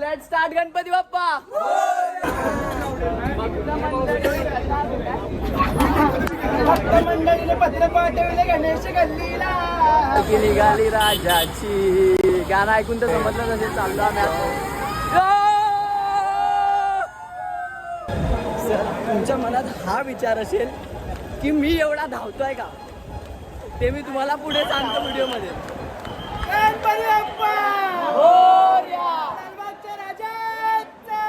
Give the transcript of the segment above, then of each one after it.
Let's start Ganpati Bappa. भक्त मंडळीने पत्र पाठवले गणेश गल्लीला. निघाली राजाची. गाणं ऐकून तर समजलं नसेल. चाललो आम्ही सर, तुमच्या मनात हा विचार असेल की मी एवढा धावतोय का, ते मी तुम्हाला पुढे सांगतो व्हिडिओ मध्ये. गणपती बाप्पा मोरया. लालबागच्या राजाचा.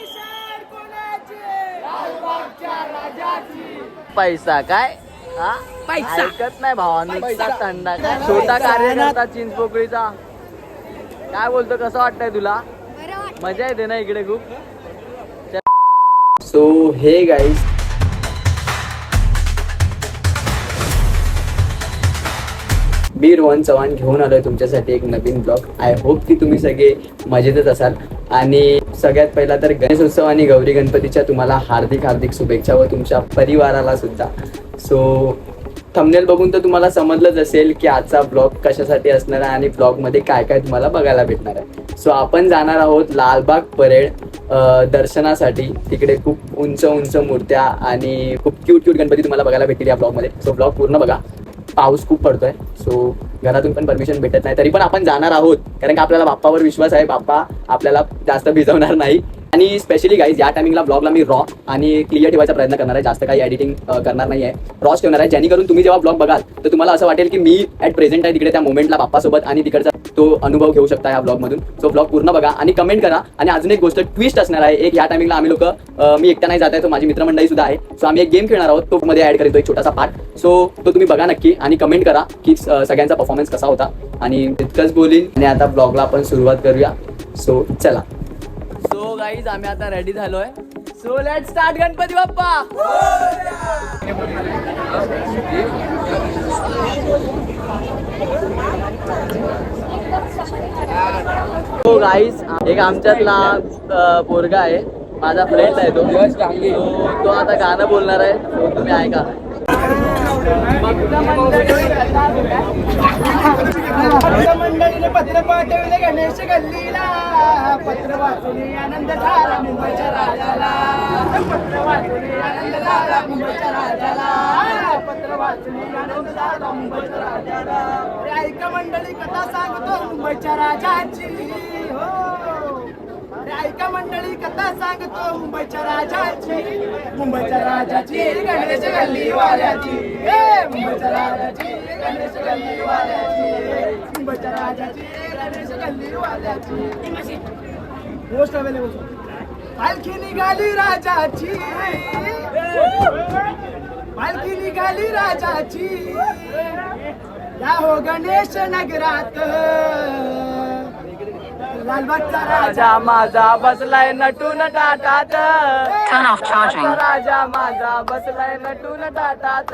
ईशान कोणाचे? लालबागच्या राजाची. पैसा काय हा पैसा ऐकत नाही भावांनी. थंडा काय छोटा कार्यकर्ता चिंचपोकळीचा. काय बोलतो, कसं वाटतंय तुला? मजा येते ना इकडे खूप. सो हे गाईज, मी रोहन चव्हाण घेऊन आलोय तुमच्यासाठी एक नवीन ब्लॉग. आय होप की तुम्ही सगळे मजेतच असाल. आणि सगळ्यात पहिला तर गणेश उत्सव आणि गौरी गणपतीच्या तुम्हाला हार्दिक हार्दिक शुभेच्छा व तुमच्या परिवाराला सुद्धा. सो थंबनेल बघून तर तुम्हाला समजलंच असेल की आजचा ब्लॉग कशासाठी असणार आहे आणि ब्लॉगमध्ये काय काय तुम्हाला बघायला भेटणार आहे. सो आपण जाणार आहोत लालबाग परेड दर्शनासाठी. तिकडे खूप उंच उंच मूर्त्या आणि खूप क्यूट क्यूट गणपती तुम्हाला बघायला भेटतील या ब्लॉगमध्ये. सो ब्लॉग पूर्ण बघा. पाऊस खूप पडतोय, सो घरातून पण परमिशन भेटत नाही, तरी पण आपण जाणार आहोत कारण की आपल्याला बाप्पावर विश्वास आहे. बाप्पा आपल्याला जास्त भिजवणार नाही. आणि स्पेशली गाईज, या टायमिंगला ब्लॉगला मी रॉ आणि क्लिअर ठेवायचा प्रयत्न करणार आहे. जास्त काही एडिटिंग करणार नाही आहे, रॉच ठेवणार आहे, जेणेकरून तुम्ही जेव्हा ब्लॉग बघाल तर तुम्हाला असं वाटेल की मी ॲट प्रेझेंट आहे तिकडे त्या मोमेंटला बाप्पासोबत आणि तिकडचा तो अनुभव घेऊ शकता या ब्लॉगमधून. सो ब्लॉग पूर्ण बघा आणि कमेंट करा. आणि अजून एक गोष्ट ट्विस्ट असणार आहे. एक या टायमिंगला आम्ही लोक, मी एकटा नाही जात आहे, तो माझी मित्रमंडळी सुद्धा आहे. सो आम्ही एक गेम खेळणार आहोत, तो मध्ये ऍड करतो एक छोटासा पार्ट. सो तो तुम्ही बघा नक्की आणि कमेंट करा की सगळ्यांचा परफॉर्मन्स कसा होता. आणि तितकंच बोलीन आणि आता ब्लॉगला आपण सुरुवात करूया. सो चला. सो गाईज, आम्ही आता रेडी झालोय. So let's start Ganpati Bappa. हो गाईज, एक आमच्यातला पोरगा आहे, माझा फ्रेंड आहे तो. तो आता गाणं बोलणार आहे, तो तुम्ही ऐका. भक्त मंडळीने पत्र पाठवले गणेश गल्लीला. पत्र वाचून आनंद झाला मुंबईच्या राजाला. पत्र वाचून आनंद झाला मुंबईच्या राजाला. पत्र वाचून आनंद झाला मुंबईच्या राजाला. अरे ऐका मंडळी, कथा सांगतो मुंबईच्या राजाची. हो, अरे ऐका मंडळी, कथा सांगतो मुंबईच्या राजाची. मुंबईच्या राजाची गणेश गल्ली वाल्याची. मुंबईच्या राजाची गणेश गल्ली वाल्याची. मुंबईच्या राजाची गणेश गल्ली वाल्याची. Most available. पालखी निघाली राजाची. पालखी निघाली राजाची. या हो गणेश नगरात. लालबागचा राजा माझा बसलाय नटून टाटात. राजा माझा बसलाय नटून टाटात.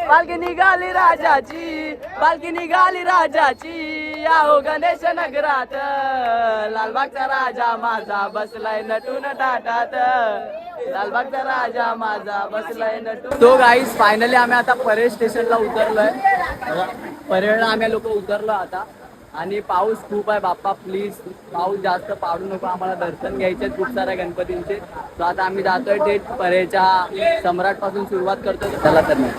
पालखी निघाली राजाची. पालखी निघाली राजाची. या हो गणेश नगरात. लालबागचा राजा माझा बसलाय नटून टाटात. लालबागचा राजा माझा बसलाय नटून. तो गाईज, फायनली आम्ही आता परेड स्टेशनला उतरलोय. परेडला आम्ही लोक उतरलो आता. आणि पाऊस खूप आहे. बाप्पा प्लीज पाऊस जास्त पाडू नको, आम्हाला दर्शन घ्यायचे खूप साऱ्या गणपतींचे. तर आता आम्ही जातोय थेट परेडच्या सम्राट पासून सुरुवात करतोय. चला तर नाही,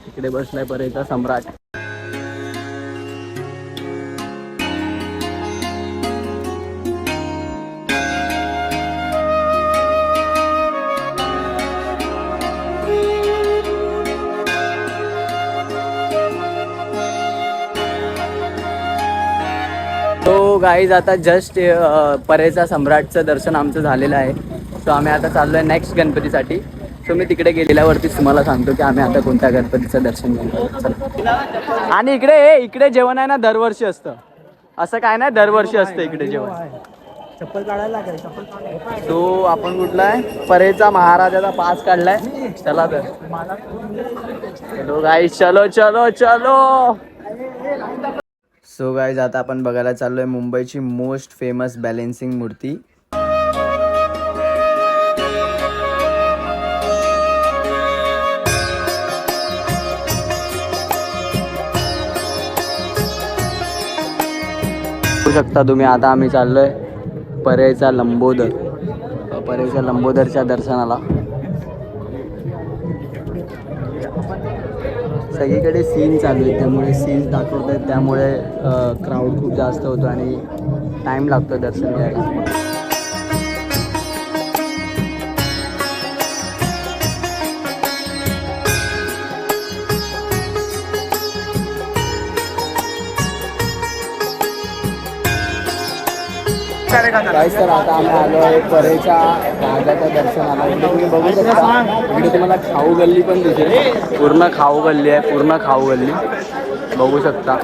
इकडे बसलाय परेडचा सम्राट. तो गाईज, आता जस्ट परेचा सम्राटचं दर्शन आमचं झालेलं आहे. सो आम्ही आता चाललोय नेक्स्ट गणपतीसाठी. सो मी तिकडे गेलेल्यावरतीच तुम्हाला सांगतो की आम्ही आता कोणत्या गणपतीचं दर्शन घेतो. आणि इकडे जेवण आहे ना, दरवर्षी असतं. असं काय नाही, दरवर्षी असतं इकडे जेवण. चप्पल काढायला लागेल. तो आपण कुठला आहे, परेचा महाराजाचा पास काढलाय. चला तर, चलो गाईज, चलो चलो चलो. सो गाईज, आता आपण बघायला चाललोय मुंबईची मोस्ट फेमस बॅलेन्सिंग मूर्ती. बघू शकता तुम्ही आता आम्ही चाललोय परेचा लंबोदर. परेच्या लंबोदरच्या दर्शनाला. सगळीकडे सीन चालू आहे त्यामुळे सीन्स दाखवत आहेत, त्यामुळे क्राऊड खूप जास्त होतो आणि टाईम लागतो दर्शन घ्यायला. गाईस तर आता आम्ही आलो आहे परेच्या राजाच्या दर्शनाला. इकडे तुम्ही बघू शकता, इकडे तुम्हाला खाऊ गल्ली पण दिसेल. पूर्ण खाऊ गल्ली आहे, पूर्ण खाऊ गल्ली बघू शकता.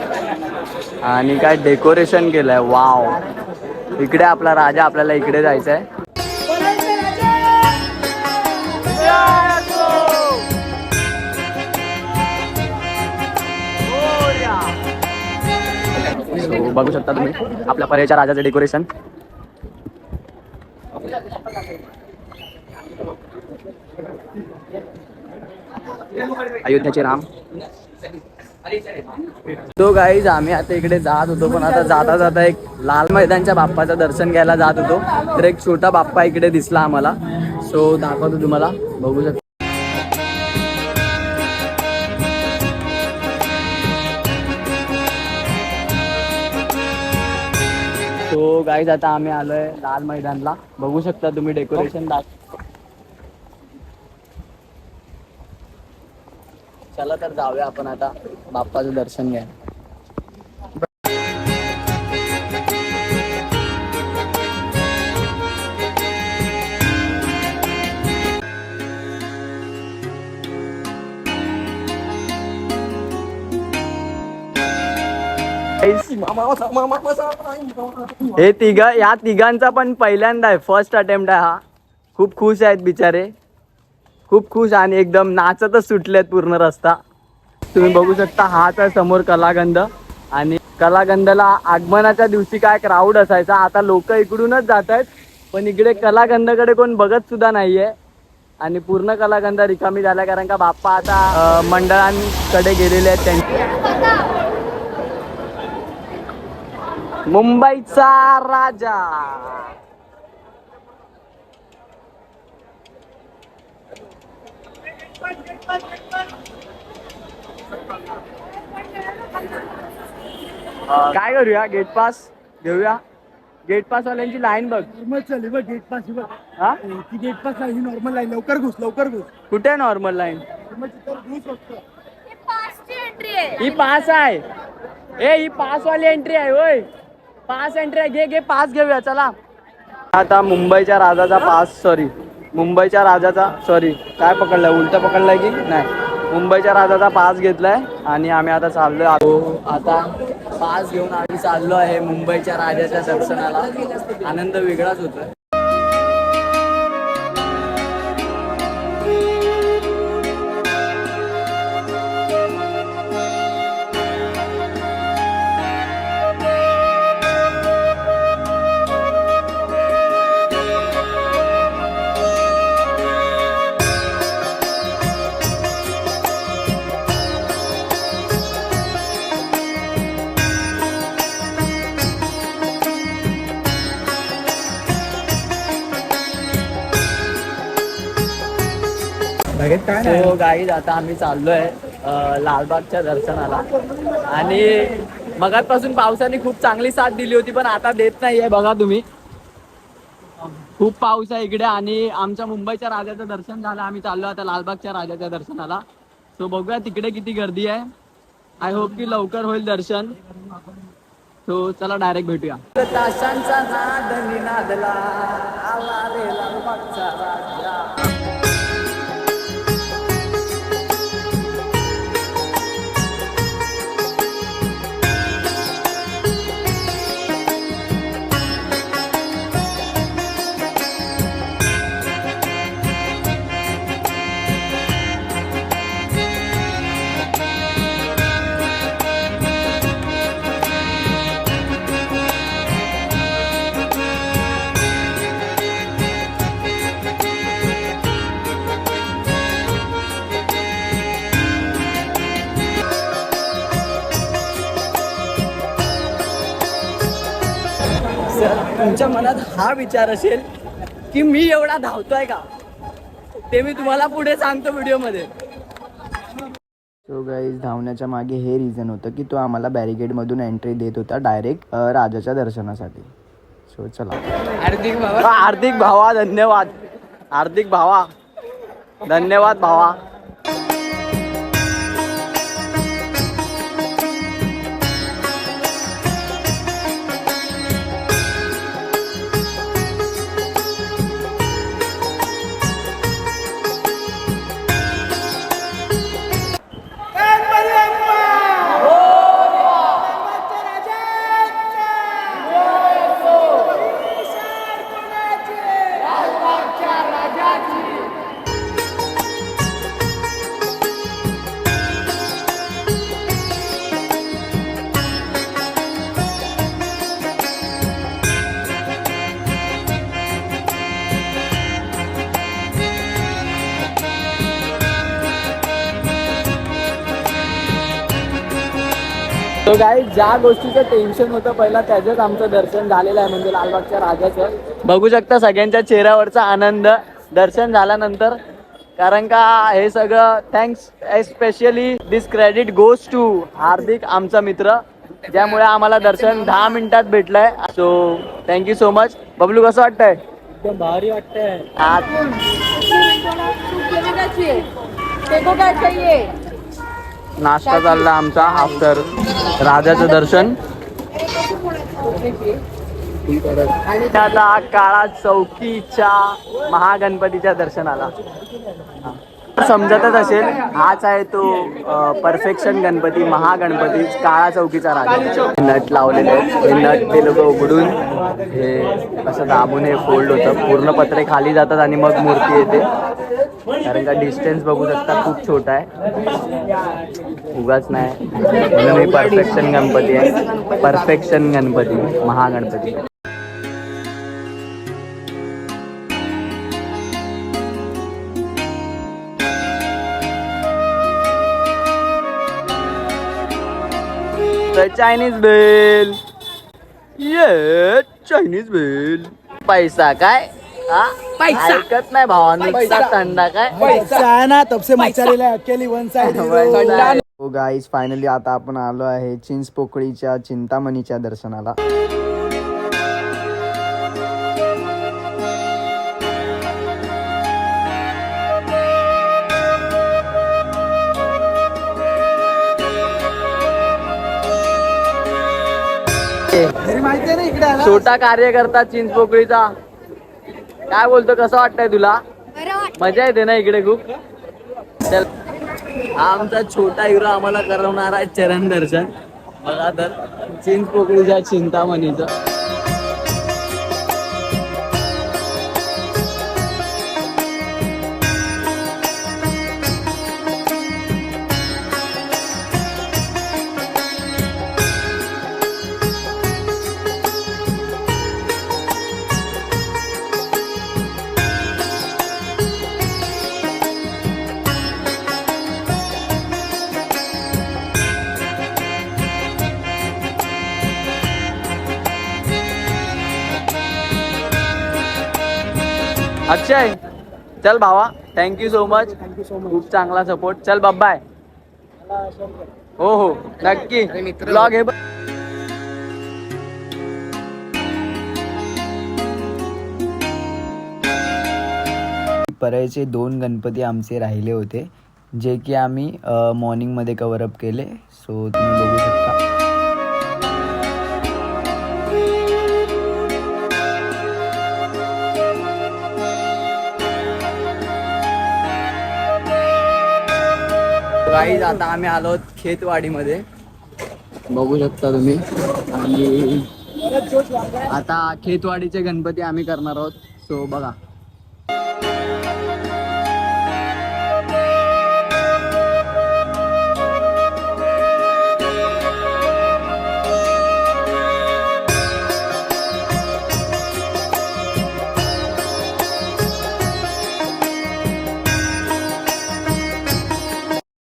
आणि काय डेकोरेशन केलं आहे, वाव. इकडे आपला राजा, आपल्याला इकडे जायचं आहे. बघू शकता तुम्ही आपल्या परेच्या राजाचं डेकोरेशन. अयोध्याचे राम. तो गाईज आम्ही आता इकडे जात होतो, पण आता जाता जाता एक लाल मैदानच्या बाप्पाचं दर्शन घ्यायला जात होतो, तर एक छोटा बाप्पा इकडे दिसला आम्हाला. सो दाखवतो तुम्हाला, बघू शकता. तो गाईज आता आम्ही आलोय लाल मैदानला. बघू शकता तुम्ही डेकोरेशन. चला तर जाऊया आपण आता बाप्पाचं दर्शन घ्या. हे या तिघांचा पण पहिल्यांदा आहे, फर्स्ट अटेम्प्ट आहे हा. खूप खुश आहेत बिचारे, खूप खुश आणि एकदम नाचतच सुटलेत पूर्ण रस्ता. तुम्ही बघू शकता हाच आहे समोर कलागंध. आणि कलागंधला आगमनाच्या दिवशी काय क्राऊड असायचा, आता लोक इकडूनच जात आहेत, पण इकडे कलागंधकडे कोण बघत सुद्धा नाहीये. आणि पूर्ण कलागंध रिकामी झाला, कारण का बाप्पा आता मंडळांकडे गेलेले आहेत त्यांचे. मुंबईचा राजा. काय करूया, गेट पास घेऊया. गेट पास वाल्यांची लाईन बघ. नॉर्मल चालली बघ, गेट पास बघ. हा ती gate pass line, normal line. लवकर घुस, लवकर घुस. कुठे नॉर्मल लाईन? ही पास आहे. ही पास वाली एंट्री आहे. होय, पास एंट्री आहे. घे पास घेऊया चला. आता मुंबईच्या राजाचा पास, मुंबईच्या राजाचा काय पकडलाय, उलट पकडलाय की नाही. मुंबईच्या राजाचा पास घेतलाय आणि आम्ही आता चाललोय. आता पास घेऊन आम्ही चाललो आहे मुंबईच्या राजाच्या दर्शनाला. आनंद वेगळाच होतोय. सो गाईज आता आम्ही चाललोय लालबागच्या दर्शनाला. आणि मगाचपासून पावसाने खूप चांगली साथ दिली होती, पण आता देत नाहीये. बघा तुम्ही, खूप पाऊस आहे इकडे. आणि आमच्या मुंबईच्या राजाचं दर्शन झालं, आम्ही चाललो आता लालबागच्या राजाच्या दर्शनाला. सो बघूया तिकडे किती गर्दी आहे. आय होप की लवकर होईल दर्शन. सो चला डायरेक्ट भेटूया. ताशांचा नाद निनादला आला रे लालबागचा राजा. जर तुमच्या मनात हा विचार असेल की मी एवढा धावतोय का, ते मी तुम्हाला पुढे सांगतो व्हिडिओमध्ये. सो गाईज, धावण्याच्या मागे हे रिझन होतं की तो आम्हाला बॅरिकेडमधून एंट्री देत होता डायरेक्ट राजाच्या दर्शनासाठी. सो चला. हार्दिक भावा धन्यवाद. हार्दिक भावा धन्यवाद भावा. तो गाईज, ज्या गोष्टीचं टेन्शन होतं पहिला त्याचंच आमचं दर्शन झालेलं आहे, म्हणजे लालबागच्या राजाचं. बघू शकता सगळ्यांच्या चेहऱ्यावरचा आनंद दर्शन झाल्यानंतर. कारण का हे सगळं thanks especially this credit goes to Hardik, आमचा मित्र, ज्यामुळे आम्हाला दर्शन 10 मिनिटात भेटलंय. So thank you so much. Bablu, कसं वाटतंय? एकदम भारी वाटतंय. नाश्ता चालला आमचा आफ्टर राजाचं दर्शन. आणि आता काळा चौकीच्या महागणपतीच्या दर्शनाला. समजतच असेल, हाच आहे तो परफेक्शन गणपती, महागणपती, काळा चौकीचा राजा. नट लावलेले आहेत, हे नट ते लोक उघडून हे असं दाबून हे फोल्ड होतं, पूर्ण पत्रे खाली जातात आणि मग मूर्ती येते. कारण का डिस्टन्स बघू शकता खूप छोटा आहे, उगाच नाही म्हणून हे परफेक्शन गणपती आहे. Perfection Ganpati, Mahaganpati. Chinese bell, ये चायनीज बेल. पैसा काय? पैसा ऐकत नाही भावांनी. पैसा थंडा काय? पैसा ना तब से मचालेला अकेली वन साइड. हो गाईज, फायनली आता आपण आलो आहे चिंचपोकळीच्या चिंतामणीच्या दर्शनाला. माहिती आहे ना इकडे आला. छोटा कार्यकर्ता चिंचपोकळीचा. काय बोलतो, कसं वाटतंय तुला? मजा येते ना इकडे खूप. चल, हा आमचा छोटा हिरो आम्हाला करवणार आहे चरण दर्शन. बघा तर, चिंचपोकळीच्या चिंतामणीचं. अक्षय, चल भावा, थँक्यू सो मच. खूप चांगला सपोर्ट. चल बाय. हो हो नक्की. ब्लॉग हे परळचे 2 गणपती आमचे राहिले होते, जे की आम्ही मॉर्निंगमध्ये कव्हरअप केले. सो तुम्ही बघू शकता. गाईज, आता आम्ही आलो खेतवाडीमध्ये, बघू शकता तुम्ही. आणि आता खेतवाडीचे गणपती आम्ही करणार आहोत. सो बघा.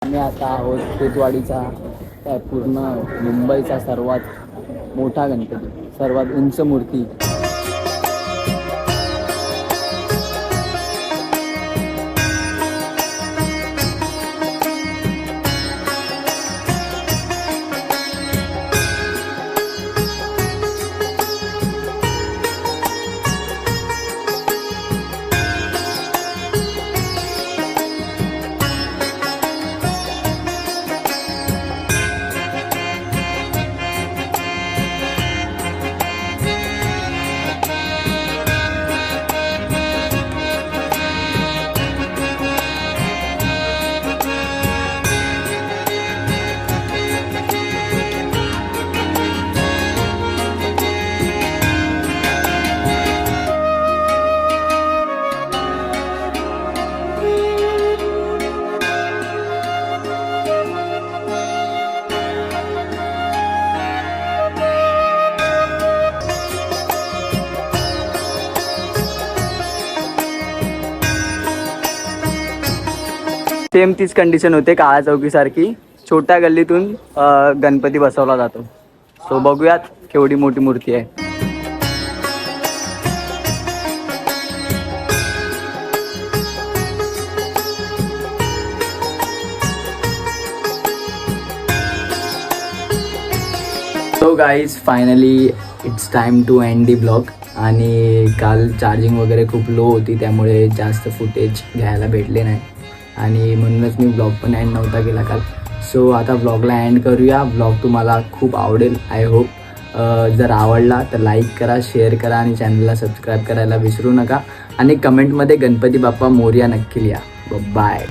आम्ही आता आहोत खेतवाडीचा, पूर्ण मुंबईचा सर्वात मोठा गणपती, सर्वात उंच मूर्ती सेम तीच कंडिशन होते काळा चौकीसारखी. छोट्या गल्लीतून गणपती बसवला जातो. सो बघूयात केवढी मोठी मूर्ती आहे. So guys finally it's time to end the blog. आणि काल चार्जिंग वगैरे खूप लो होती त्यामुळे जास्त फुटेज घ्यायला भेटले नाही आणि म्हणूनच मी ब्लॉग पण एंड नव्हता केला काल. सो आता ब्लॉगला एंड करूया. ब्लॉग तुम्हाला खूप आवडेल आय होप. जर आवडला तर लाईक करा, शेअर करा आणि चॅनलला सबस्क्राईब करायला विसरू नका. आणि कमेंटमध्ये गणपती बाप्पा मोरया नक्की लिहा. बाय.